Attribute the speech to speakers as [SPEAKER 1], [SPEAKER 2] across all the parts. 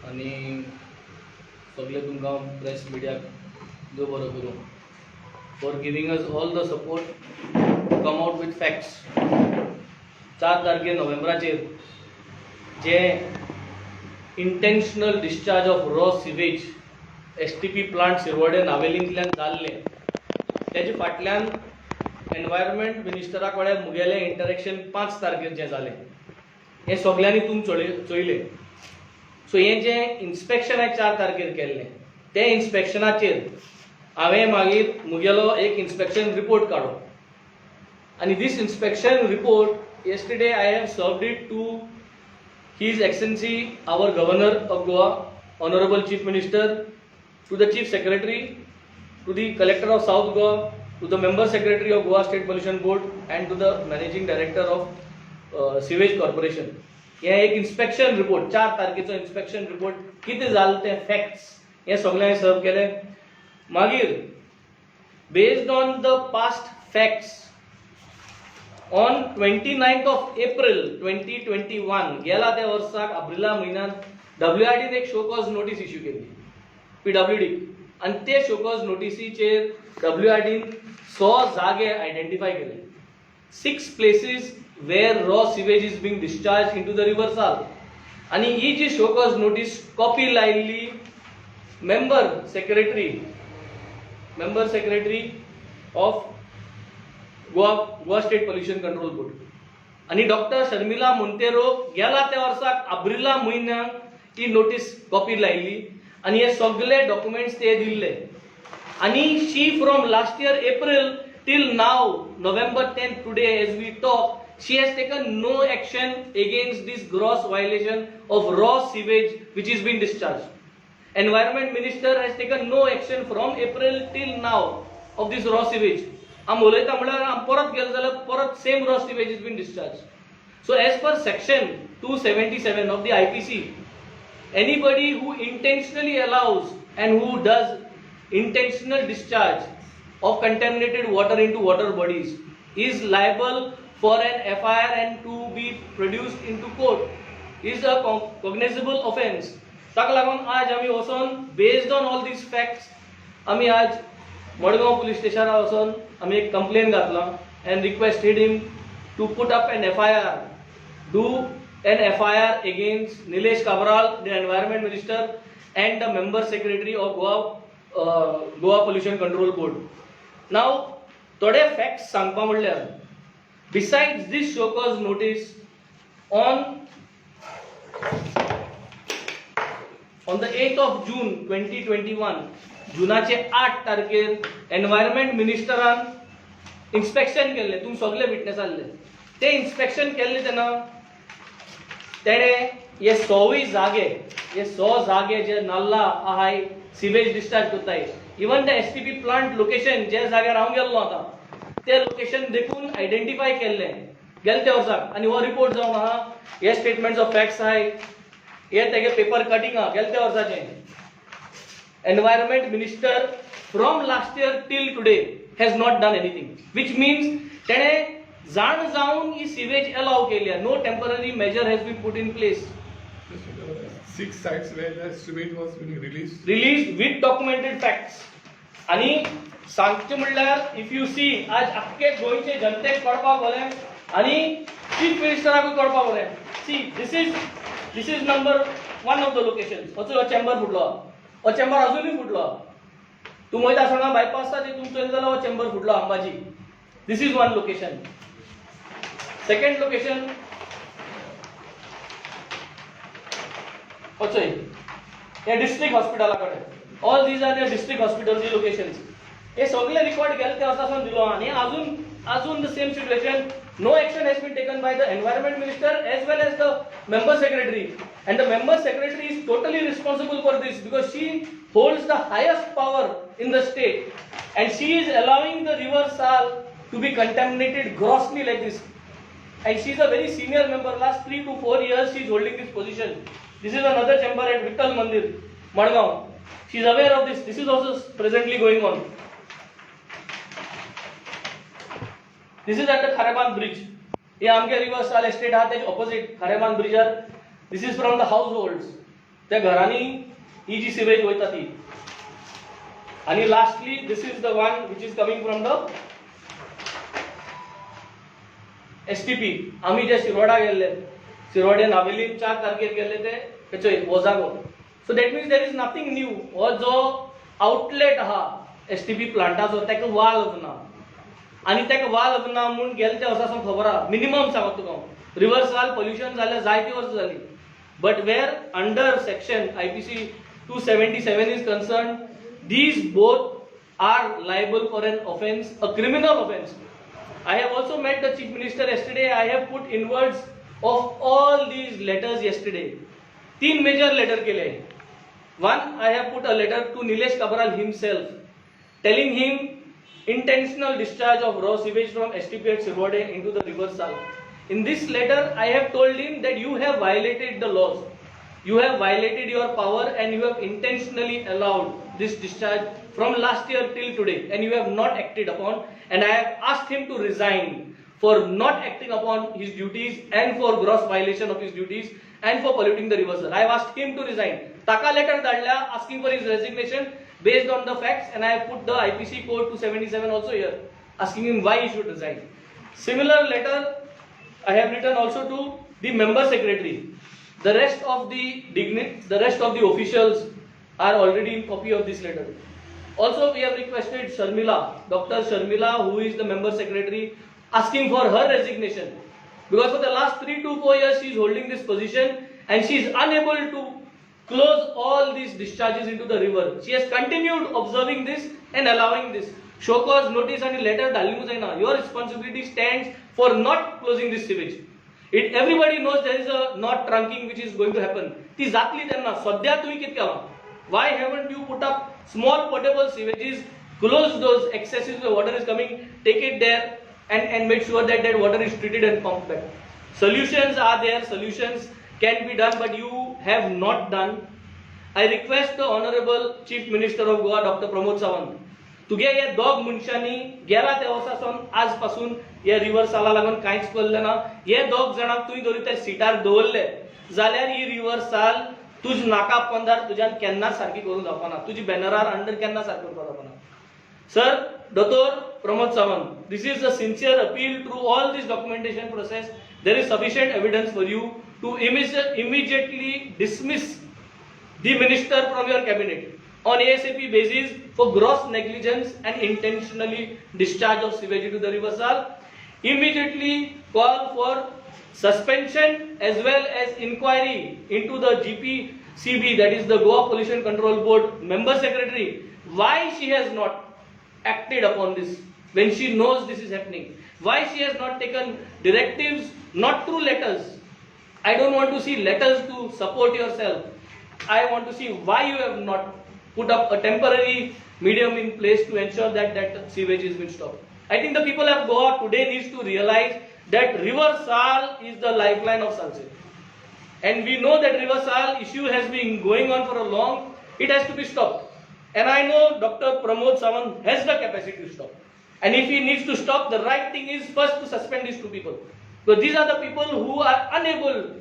[SPEAKER 1] आनी सगळे तुमकां प्रेस मिडियाक देव बरो करूं for giving us all the support to come out with facts. 4 तारखेर नोव्हेंबराचेर जे intentional discharge of raw sewage STP plant Shirvade नावेलींतल्यान जाल्लें तेजे फाटल्यान एनवायरमेंट मिनिस्टरा कडेन मुगेलें इंटरेक्शन 5 तारखेर जें जालें हें सगळ्यांनी तुमी चोयलें. सो हें जें इन्स्पेक्शन हांवें 4 तारखेर केल्लें ते इन्स्पेक्शनाचेर हांवें मागीर मुगेलो एक इन्स्पेक्शन रिपोर्ट काडलो आनी दीस inspection report yesterday I have served it to His Excellency our Governor of Goa, Honorable Chief Minister, to the Chief Secretary, to the Collector of South Goa, to the Member Secretary of Goa State Pollution Board and to the Managing Director of Sewage Corporation. हे एक inspection report 4 तारखेचो inspection report कितें जालें ते facts हे सगळें सर्व केले. मागीर based on the past facts on 29th of April 2021 गेला त्या वर्साक एप्रिला म्हयन्यात WRDन एक शो कॉज नोटीस इश्यू केली PWD आनी ते शो कॉज नोटीसीचेर WRDन 100 जागे आयडेंटिफाय केले. 6 places where raw sewage is being discharged into the river Sal. आणि ही जी शो कॉज नोटीस कॉपी लायिल्ली member secretary of Goa state pollution control board आणि डॉक्टर शर्मिला मोंतेरो गेला त्या वर्साक एप्रिला म्हयन्याक ही नोटीस कॉपी लायिल्ली आणि हे सगळे डॉक्युमेंट्स ते दिल्ले. आणि she from last year April till now November 10th today as we talk she has taken no action against this gross violation of raw sewage which is being discharged. Environment Minister has taken no action from April till now of this raw sewage. आम उलयता म्हळ्यार आम परत गेलो जाल्यार परत same raw sewage is being discharged. So as per section 277 of the IPC, anybody who intentionally allows and who does intentional discharge of contaminated water into water bodies is liable for an FIR and to be produced into court is a cognizable offense. ताका लागून आज आमी वचोन based on all these facts आमी आज Madgaon police स्टेशनार वचोन आमी एक कंप्लेन घातला and requested him to put up an FIR, do an FIR against Nilesh Kabral, the Environment Minister and the Member Secretary of Goa Pollution Control Board. Now थोडे facts सांगपा म्हणल्यार besides this show cause notice on the 8th of June 2021 जुनाचे 8 तारखेर environment मिनिस्टरान inspection केल्ले. तुम सगळे witness आसले. ते inspection केल्ले तेन्ना तेणे हे 100 जागे जे नाल्ला आहाय सिवेज डिस्चार्ज करताय even the STP plant location जे जाग्यार हांव गेल्लो आतां ते लोकेशन देखून आयडेंटिफाय केल्ले गेले त्या वर्साक. आनी हो रिपोर्ट जावन आहा हे स्टेटमेंट्स ऑफ फॅक्ट्स आहाय हे तेगे पेपर कटींग आहा गेले त्या वर्साचे. Environment minister from last year till today has not done anything which means तेणे जाण जावन ही सिवेज अलाव केली. No temporary measure has been put in place.
[SPEAKER 2] 6 sites where the sewage was being released
[SPEAKER 1] with documented facts. आणि सांगचे म्हणल्यार if you see आज अख्खे गोंयचे जनतेक कळपाक बरें आणि चीफ मिनिस्टराकूय कळपाक बरें. See this is number 1 of the locations. हो चेंबर फुटलो हो चेंबर अजूनय फुटलो. तूं वयता सांगा बायपासा ते तुमचो जाल्यार हो चेंबर फुटलो Ambaji. This is 1 location. Second location हे डिस्ट्रिक्ट हॉस्पिटला कडेन. All these are the district हॉस्पिटलची लोकेशन्स. हे सगळे रिकॉर्ड केले त्या वर्सासून दिलो आणि अजून the same situation. No action has been taken by the environment minister as well as the member secretary and the member secretary is totally responsible for this because she holds the highest power in the state and she is allowing the river Sal to be contaminated grossly like this. And she is a very senior member. Last 3 to 4 years she is holding this position. This is another chamber at Vittal Mandir, Madgaon. She is aware of this. This is also presently going on. This is at the Khareban bridge. Here Amge River Sal estate has opposite Khareban bridge. This is from the households. त्या घरांनी ही जी sewage वयता ती. आणि lastly this is the one which is coming from the STP. आम्ही जे शिरोडा गेल्ले, शिरोडे नावेलीन 4 तारखेर गेल्ले ते तेचो हो जागो. So that means there is nothing new. हो जो आउटलेट आहा STP प्लांटाचो तेका वाल्व ना, आणि तेका वाल्व ना म्हणून गेल्या त्या वर्सासून खबर आहा मिनिमम सांगत तुका रिव्हर्सल पोल्युशन जाल्यार जायती वर्सां जाली. But where under section IPC 277 is concerned, these both are liable for an offence, a criminal offence. I have also met the Chief Minister yesterday. I have put in words of all these letters yesterday. 3 major letter केले. One, I have put a letter to Nilesh Kabral himself, telling him intentional discharge of raw sewage from STP at Sirwade into the river Sal. In this letter, I have told him that you have violated the laws. You have violated your power and you have intentionally allowed this discharge from last year till today, and you have not acted upon, and I have asked him to resign for not acting upon his duties and for gross violation of his duties and for polluting the river. I have asked him to resign. Taka letter dadla asking for his resignation based on the facts, and I have put the IPC code 277 also here, asking him why he should resign. Similar letter I have written also to the member secretary. The rest of the officials are already in copy of this letter. Also, we have requested Sharmila, Dr. Sharmila, who is the member secretary, asking for her resignation, because for the last 3 to 4 years she is holding this position and she is unable to close all these discharges into the river. She has continued observing this and allowing this. Show cause notice and letter dalinu jaina. Your responsibility stands for not closing this sewage. Everybody knows there is a not trunking which is going to happen. ती जातली त्यांना सध्या तुम्ही किती केला? Why haven't you put up small portable sewages, close those excesses where water is coming, take it there and make sure that that water is treated and pumped back. Solutions are there, solutions can be done, but you have not done. I request the Honorable Chief Minister of Goa, Dr. Pramod Sawant, तुगे हे दोग मनशांनी गेला त्या वर्सासून आजपासून हे river साला लागून कांयच केल्लें ना. हे दोग जाणांक तुवें जरी त्या सिटार दवरले जाल्यार ही रिव्हर साल तुज नाका पंदार तुज्यान केन्नाच सारकी करूंक जावपाना, तुजी बॅनरार अंडर केन्ना सारकी करपाक जावपाना. Sir, Dr. Pramod Sawant, this is a sincere appeal through all this documentation process. There is sufficient evidence for you to immediately dismiss the minister from your cabinet on ASAP basis for gross negligence and intentionally discharge of sewage into the river Sal. Immediately call for suspension as well as inquiry into the GPCB, that is the Goa Pollution Control Board member secretary, why she has not acted upon this when she knows this is happening, why she has not taken directives, not through letters. I don't want to see letters to support yourself. I want to see why you have not put up a temporary medium in place to ensure that that sewage is been stopped. I think the people of Goa today needs to realize that River Sal is the lifeline of Salsette. And we know that River Sal issue has been going on for a long, it has to be stopped. And I know Dr. Pramod Sawant has the capacity to stop. And if he needs to stop, the right thing is first to suspend these 2 people. Because these are the people who are unable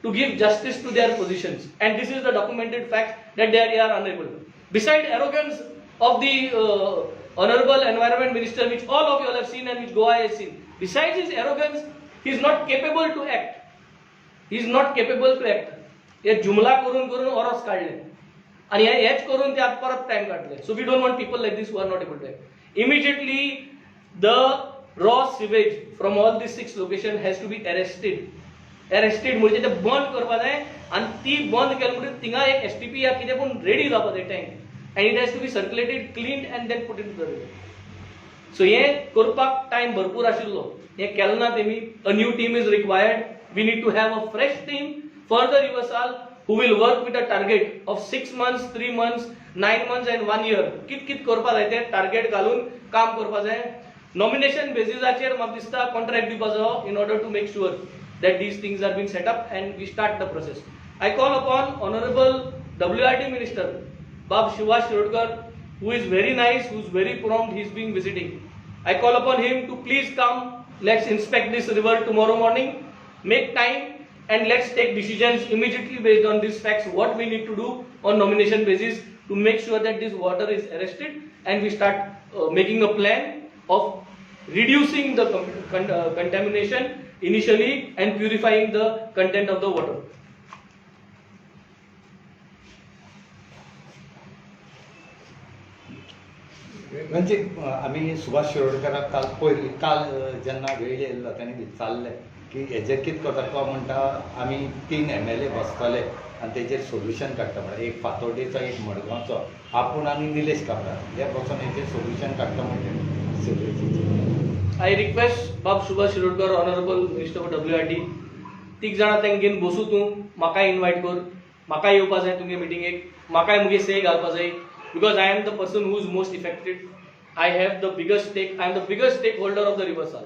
[SPEAKER 1] to give justice to their positions. And this is the documented fact that they are unable. Besides arrogance of the Honorable Environment Minister, which all of you all have seen and which Goa has seen, besides his arrogance, he is not capable to act. He is not capable to act. हे जुमला करून करून ORS काढले आणि हेच करून ते आता परत time काढले. So we don't want people like this who are not able to act. Immediately the raw sewage from all these 6 locations has to be arrested. म्हणजे ते बंद करपा जाय आणि ती बंद केली म्हणजे थिंगा एक STP या कितें पूण रेडी जावपा जाय tank, and it has to be circulated, cleaned and then put into the river. So हे करपाक टाइम भरपूर आशिल्लो, हे केलें ना तेमी. A new team is required. We need to have a fresh team for the river Sal who will work with a target of 6 months, 3 months, 9 months and 1 year. कित करपा जाय ते टार्गेट घालून काम करपा जाय. नॉमिनेशन बेसिसाचेर म्हाका दिसता कॉन्ट्रॅक्ट दिवपाचो in order to make sure that these things are being set up and we start the process. I call upon Honorable WRD Minister Bab Shiva Shirodkar, who is very nice, who is very prompt, he is being visiting. I call upon him to please come, let's inspect this river tomorrow morning, make time and let's take decisions immediately based on these facts what we need to do on nomination basis to make sure that this water is arrested, and we start making a plan of reducing the contamination initially and purifying the content of the water.
[SPEAKER 3] म्हणजे आम्ही सुभाष शिरोडकराक काल जेन्ना वेळ येयल्लो ताणें विचारलें की हेजेर कितें करता तो म्हणटा आमी 3 MLA बसतले आनी तेजेर सोल्युशन काडटा म्हळ्यार एक फातोर्डेचो एक मडगांवचो आपूण आनी निलेश काब्राल हे बसून हेजेर सोल्युशन काडटा म्हणजे
[SPEAKER 1] I request Bab Subhash Shirokar, Honorable Minister for WRT, 3 जाणां तांकां घेवन बसू तूं, म्हाकाय इनवायट कर, म्हाकाय येवपा जाय तुमगे मिटिंगेक, म्हाकाय मुगे से घालपा जाय, because I am the person who is most affected. I have the biggest stake. I am the biggest stakeholder of the river Sal.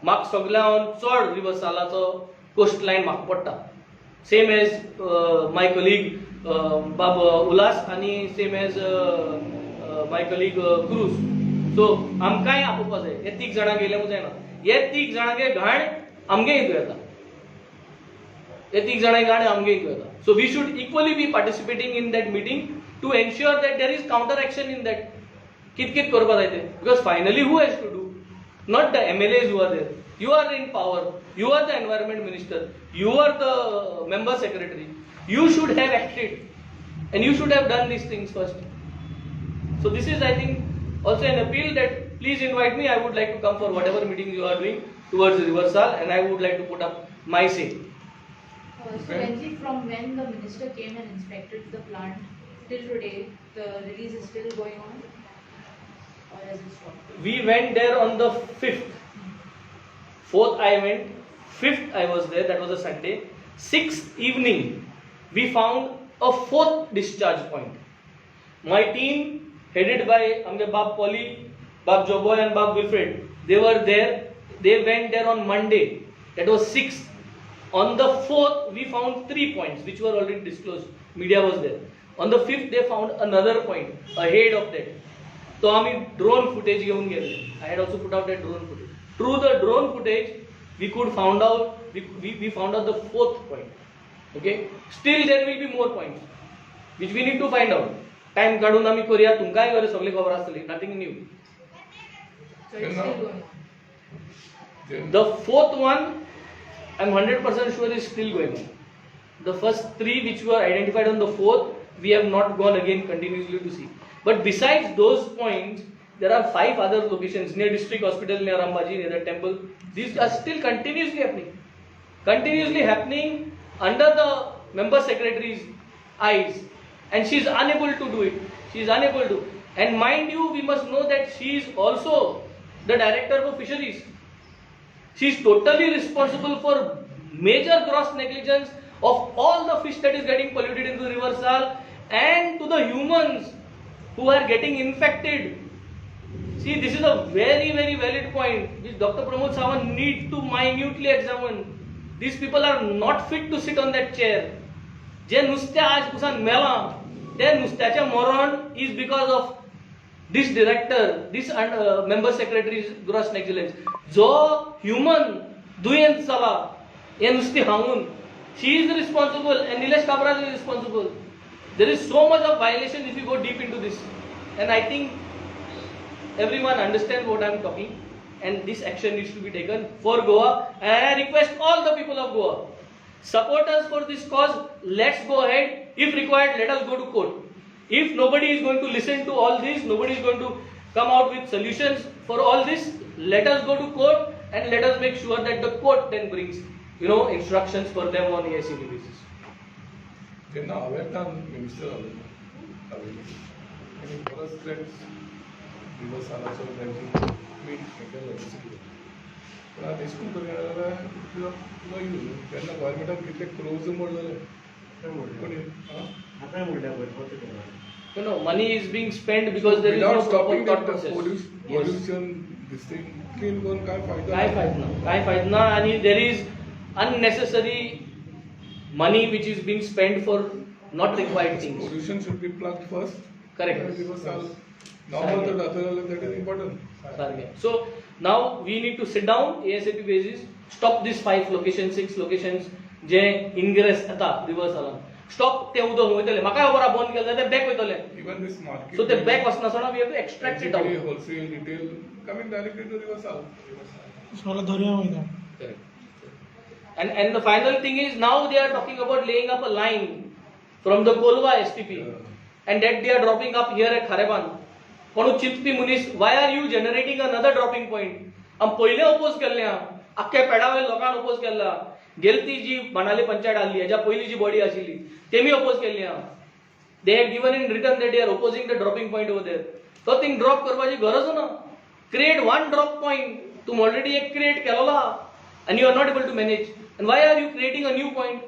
[SPEAKER 1] म्हाका सगळ्यान चड रिवर सालाचो कोस्ट लायन म्हाका पडटा, सेम एज माय कलीग बाब उल्हास आनी same as my colleague Cruz. So आमकांय आपोवपा जाय, हे 3 जाणां गेल्यार जायना, हे 3 जाणांगे घाण आमगे हितून येता, हे 3 जाणांगे घाण आमगे हितून येता. So we should equally be participating in that meeting to ensure that there is counter action in that. कित करपा जाय तें, because finally who has to do? Not the MLAs who are there. You are in power. You are the environment minister. You are the member secretary. You should have acted, and you should have done these things first. So this is, I think, also an appeal that please invite me. I would like to come for whatever meetings you are doing towards the River Sal, and I would like to put up my say.
[SPEAKER 4] So Renji, from when the minister came and inspected the plant till today, the release is still going on, or has it stopped?
[SPEAKER 1] We went there on the 5th. 4th I went, 5th I was there, that was a Sunday. 6th evening, we found a 4th discharge point. My team, headed by Bab Polly, Bab Joboy and Bab Wilfred, they were there. They went there on Monday, that was 6th. On the 4th, we found 3 points which were already disclosed. Media was there. On the 5th, they found another point ahead of that. So, we drone footage. I had also put out that drone footage. Through the drone footage, we could found out. We found out the 4th point. Okay. Still, there will be more points which we need to find out. Time kadun ami korea. Tumkai gore sagle khabar asli. Nothing new.
[SPEAKER 4] So it's still going on.
[SPEAKER 1] The 4th one, I'm 100% sure is still going on. The first 3 which were identified on the 4th, we have not gone again continuously to see. But besides those points, there are 5 other locations near district hospital, near Rambaji, near the temple. These are still continuously happening. Continuously happening under the member secretary's eyes. And she is unable to do it. She is unable to. And mind you, we must know that she is also the director of fisheries. She is totally responsible for major gross negligence of all the fish that is getting polluted into the river Sal and to the humans who are getting infected. See, this is a very, very valid point which Dr. Pramod Sawant needs to minutely examine. These people are not fit to sit on that chair. जे नुस्त्या आज कुसान मेला, त्या नुस्त्याचे मरण is because of this director, this member secretary's gross negligence. जो human दुयेंत जाला, हे नुस्ती हांगून, she is responsible and Nilesh Kabra is responsible. There is so much of violation if you go deep into this, and I think everyone understands what I am talking, and this action needs to be taken for Goa. And I request all the people of Goa, support us for this cause. Let's go ahead. If required, let us go to court. If nobody is going to listen to all this, nobody is going to come out with solutions for all this, let us go to court and let us make sure that the court then brings, instructions for them on ASCP basis.
[SPEAKER 2] जेन्ना हांवें तान minister आनी परत दिवस सालाचो तांची meet केलें पूण आतां एश करून करूं जाल्यार तेन्ना गोवोरमेंटान कितले crows मोडलेले
[SPEAKER 1] Money is being spent because there is no
[SPEAKER 2] without
[SPEAKER 1] proper
[SPEAKER 2] stopping
[SPEAKER 1] thought
[SPEAKER 2] that
[SPEAKER 1] process.
[SPEAKER 2] pollution, this thing, clean करून काय
[SPEAKER 1] फायदा ना आणि there is unnecessary money which is being spent for not required things.
[SPEAKER 2] Pollution should be plugged first.
[SPEAKER 1] Correct.
[SPEAKER 2] Normal that is important.
[SPEAKER 1] So now we need to sit down ASAP basis, stop these 5 locations, 6 locations J ingress येता रिवर्सालान stop ते उदक वयतले म्हाका खबर आहा बंद केलें ते back वयतले
[SPEAKER 2] Even this market.
[SPEAKER 1] सो ते बॅक वचनासतना we have to extract it
[SPEAKER 2] Basically,
[SPEAKER 1] out
[SPEAKER 2] wholesale, retail, coming directly to Riversal.
[SPEAKER 5] सोला दर्या वयता
[SPEAKER 2] Correct.
[SPEAKER 1] and the final thing is now they are talking about laying up a line from the Kolwa STP and that they are dropping up here at Khareban कोण चिंतपी मनीस why are you generating another dropping point आम पहिले oppose केल्ले हा आख्खे पेडावयल्या लोकांन oppose केल्ला गेलती जी मनाली पंचायत आसली हेच्या पयली जी बॉडी आशिल्ली तेमी अपोज केल्ली हा they have given in return that they are opposing the dropping point over there तो थिंग ड्रॉप करपाची गरज ना create one drop point तुम ऑलरेडी एक क्रिएट केलेलो हा and you are not able to manage and why are you creating a new point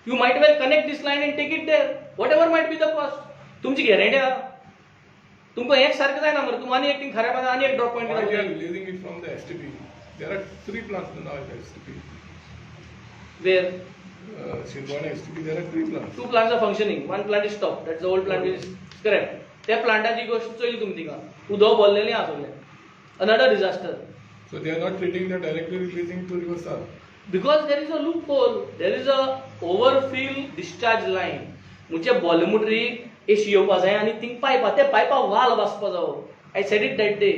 [SPEAKER 1] you might well connect this line and take it there whatever might be the cost तुमची guarantee आहा तुमकां एक सारकें जायना मरे तुम आनी एक थिंग खऱ्या पाना आनी एक drop
[SPEAKER 2] Why they are
[SPEAKER 1] point
[SPEAKER 2] releasing it from the STP? There are 3 plants now at STP.
[SPEAKER 1] where
[SPEAKER 2] Shirwana STP, there are 3 plants.
[SPEAKER 1] two plants are functioning one plant is stopped that's the old plant is correct त्या प्लांटाची गोष्ट चोयली तुमी तिका उदक भरलेलें आसलें another disaster
[SPEAKER 2] So they are not treating that directly releasing to Riversal.
[SPEAKER 1] because there is a loophole there is a overfill discharge line म्हणजे बॉलिमुटरी एशी येवपा जाय आनी थिंग पायपा ते पायपा वाल वाचपा जावो I said it that day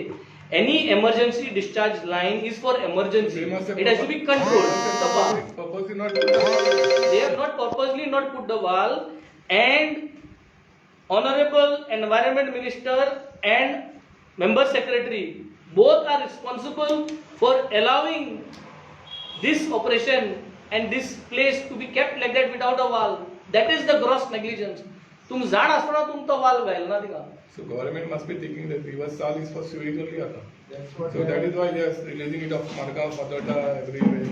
[SPEAKER 1] any emergency discharge line is for emergency
[SPEAKER 2] They must have
[SPEAKER 1] it has to be controlled
[SPEAKER 2] purposely not to the
[SPEAKER 1] they have not purposely not put the valve and honorable environment minister and member secretary both are responsible for allowing this operation and this place to be kept like that without a valve that is the gross negligence तुम जाण आसतना तुम तो valve घायल ना तिका
[SPEAKER 2] So government must be thinking that Riversal is for sewage only. So that is why they are releasing it of Marga, Padota, everywhere.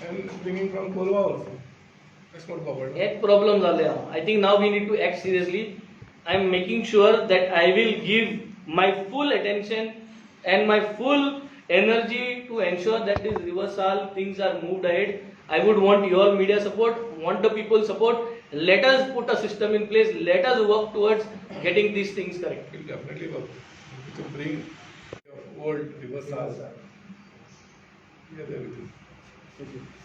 [SPEAKER 2] And bringing from Kolwa also. That's not covered.
[SPEAKER 1] एक problem झाले I think now we need to act seriously I am making sure that I will give my full attention and my full energy to ensure that this Riversal things are moved ahead I would want your media support want the people support let us put a system in place let us work towards getting these things correct
[SPEAKER 2] It will definitely work. To bring your old Riversal. Yeah, there it is.